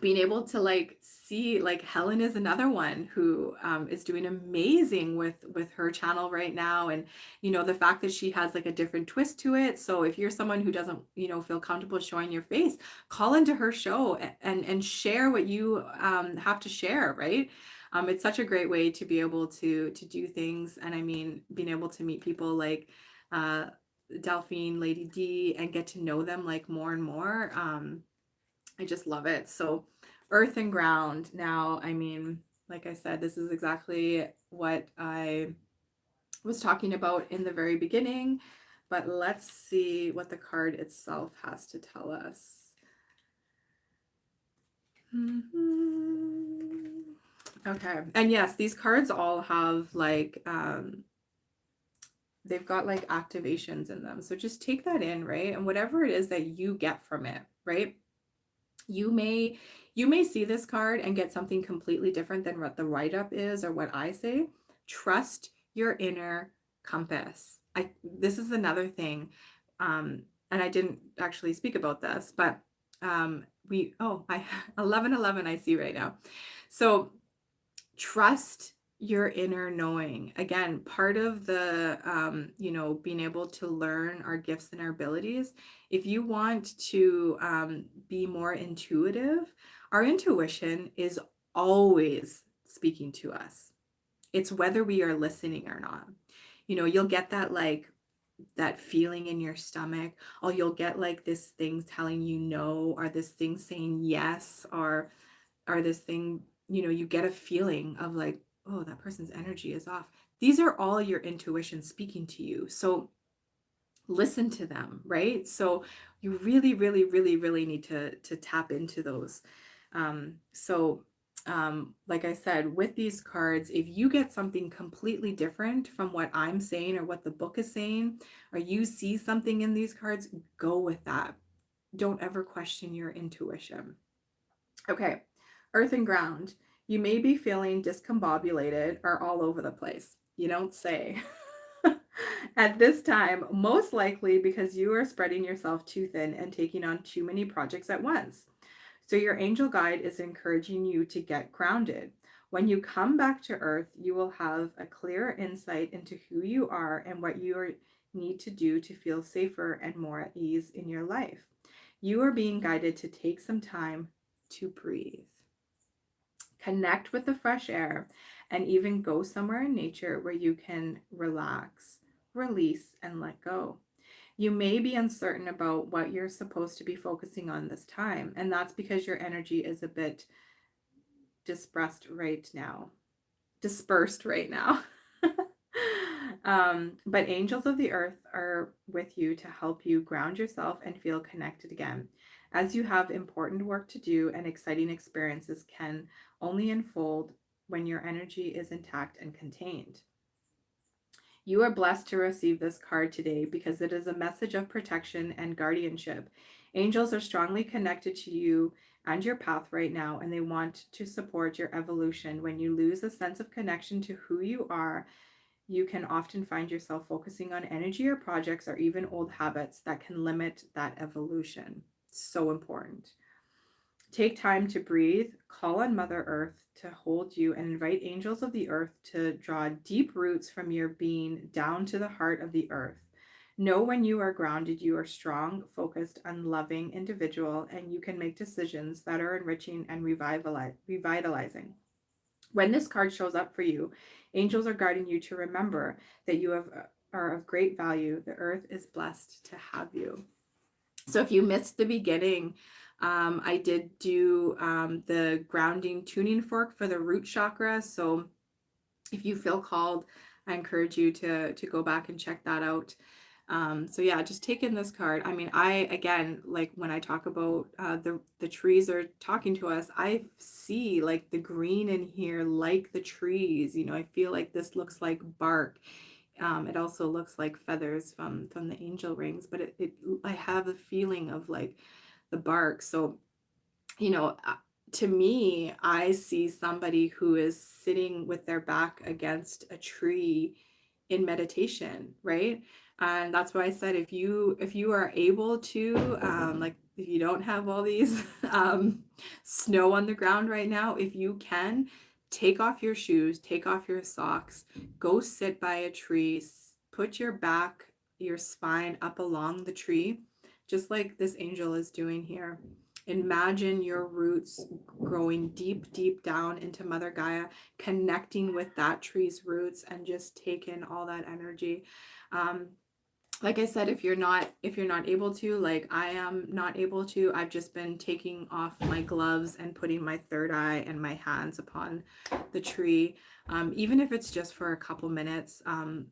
S1: being able to like see, like, Helen is another one who is doing amazing with her channel right now. And you know, the fact that she has like a different twist to it. So if you're someone who doesn't, you know, feel comfortable showing your face, call into her show and share what you have to share, right? It's such a great way to be able to do things. And I mean, being able to meet people like Delphine, Lady D, and get to know them like more and more. I just love it. So earth and ground. Now, I mean, like I said, this is exactly what I was talking about in the very beginning, but let's see what the card itself has to tell us. Okay. And yes, these cards all have like, they've got like activations in them. So just take that in, right? And whatever it is that you get from it, right? You may see this card and get something completely different than what the write-up is or what I say. Trust your inner compass. This is another thing, and I didn't actually speak about this, but I 1111 I see right now. So trust your inner knowing. Again, part of the you know, being able to learn our gifts and our abilities. If you want to be more intuitive, our intuition is always speaking to us. It's whether we are listening or not. You know, you'll get that like that feeling in your stomach, or you'll get like this thing telling you no, or this thing saying yes, or this thing, you know, you get a feeling of like, oh, that person's energy is off. These are all your intuition speaking to you. So listen to them, right? So you really, really, really, really need to tap into those. Like I said, with these cards, if you get something completely different from what I'm saying or what the book is saying, or you see something in these cards, go with that. Don't ever question your intuition. Okay, earth and ground. You may be feeling discombobulated or all over the place. You don't say. At this time, most likely because you are spreading yourself too thin and taking on too many projects at once. So your angel guide is encouraging you to get grounded. When you come back to earth, you will have a clear insight into who you are and what you need to do to feel safer and more at ease in your life. You are being guided to take some time to breathe. Connect with the fresh air, and even go somewhere in nature where you can relax, release, and let go. You may be uncertain about what you're supposed to be focusing on this time, and that's because your energy is a bit dispersed right now. But angels of the earth are with you to help you ground yourself and feel connected again, as you have important work to do and exciting experiences can only unfold when your energy is intact and contained. You are blessed to receive this card today because it is a message of protection and guardianship. Angels are strongly connected to you and your path right now, and they want to support your evolution. When you lose a sense of connection to who you are, you can often find yourself focusing on energy or projects or even old habits that can limit that evolution. So important. Take time to breathe, call on Mother Earth to hold you, and invite angels of the earth to draw deep roots from your being down to the heart of the earth. Know when you are grounded, you are strong, focused, and loving individual, and you can make decisions that are enriching and revitalizing. When this card shows up for you, angels are guiding you to remember that you are of great value. The earth is blessed to have you. So if you missed the beginning, I did do the grounding tuning fork for the root chakra. So if you feel called, I encourage you to go back and check that out. So yeah, just take in this card. I mean, again, like when I talk about the trees are talking to us, I see like the green in here, like the trees. You know, I feel like this looks like bark. It also looks like feathers from the angel rings, but I have a feeling of like the bark. So, you know, to me, I see somebody who is sitting with their back against a tree in meditation, right? And that's why I said if you are able to, like if you don't have all these snow on the ground right now, if you can, take off your shoes, take off your socks, go sit by a tree, put your back, your spine up along the tree, just like this angel is doing here. Imagine your roots growing deep, deep down into Mother Gaia, connecting with that tree's roots, and just take in all that energy. Like I said, if you're not able to, like I am not able to, I've just been taking off my gloves and putting my third eye and my hands upon the tree. Even if it's just for a couple minutes.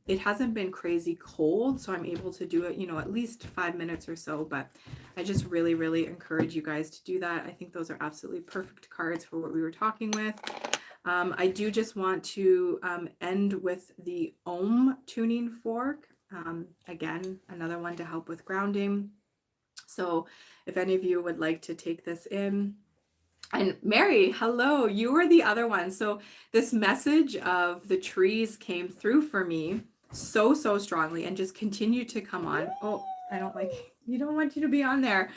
S1: It hasn't been crazy cold, so I'm able to do it, you know, at least 5 minutes or so, but I just really, really encourage you guys to do that. I think those are absolutely perfect cards for what we were talking with. I do just want to end with the Om tuning fork. Again, another one to help with grounding. So if any of you would like to take this in. And Mary, hello, you were the other one. So this message of the trees came through for me so strongly and just continued to come on. Oh, I don't like, you don't want you to be on there.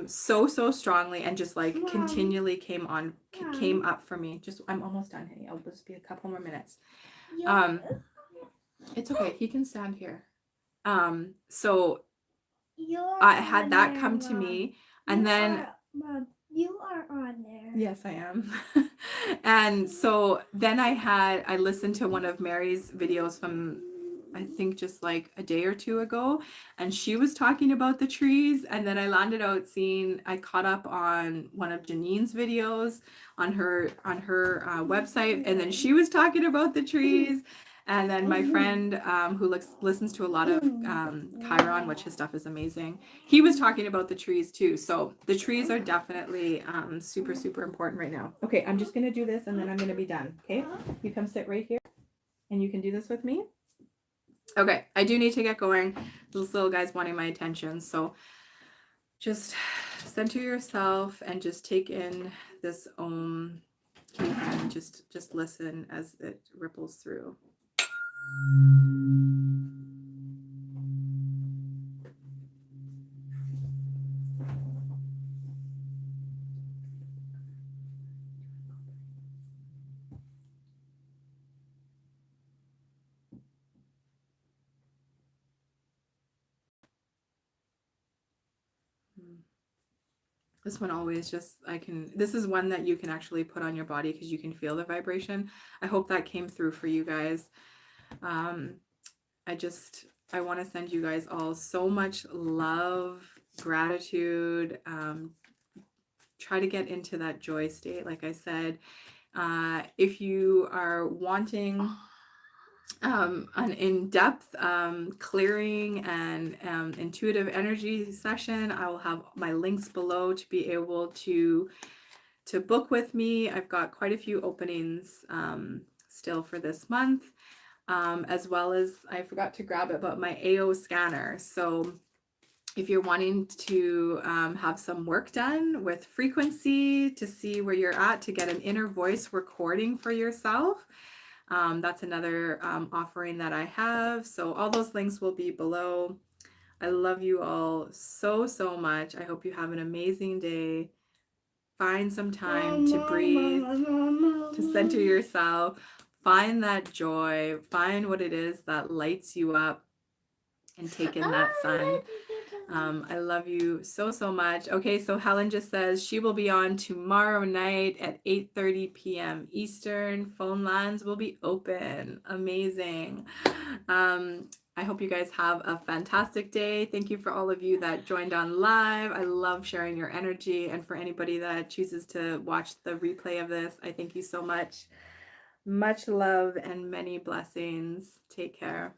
S1: So strongly, and just like continually came up for me. Just, I'm almost done, honey. I'll just be a couple more minutes. It's okay. He can stand here. So I had that come to me, and then
S2: Mom, you are on there.
S1: yes, I am. And so then I listened to one of Mary's videos from I think just like a day or two ago, and she was talking about the trees, and then I landed out seeing, I caught up on one of Janine's videos on her website, and then she was talking about the trees. And then my friend who listens to a lot of Chiron, which his stuff is amazing, he was talking about the trees too. So the trees are definitely super, super important right now. Okay, I'm just going to do this and then I'm going to be done. Okay, you come sit right here and you can do this with me. Okay, I do need to get going. This little guy's wanting my attention. So just center yourself and just take in this Om, and just listen as it ripples through. This one always just, this is one that you can actually put on your body because you can feel the vibration. I hope that came through for you guys. I want to send you guys all so much love, gratitude. Try to get into that joy state. Like I said, if you are wanting an in-depth clearing and intuitive energy session, I will have my links below to be able to book with me. I've got quite a few openings still for this month, as well as I forgot to grab it, but my AO scanner. So if you're wanting to have some work done with frequency to see where you're at, to get an inner voice recording for yourself, that's another offering that I have. So all those links will be below. I love you all so, so much. I hope you have an amazing day. Find some time to breathe, to center yourself. Find that joy. Find what it is that lights you up, and take in that sun. I love you so, so much. Okay, so Helen just says she will be on tomorrow night at 8:30 p.m. Eastern. Phone lines will be open. Amazing. I hope you guys have a fantastic day. Thank you for all of you that joined on live. I love sharing your energy. And for anybody that chooses to watch the replay of this, I thank you so much. Much love and many blessings. Take care.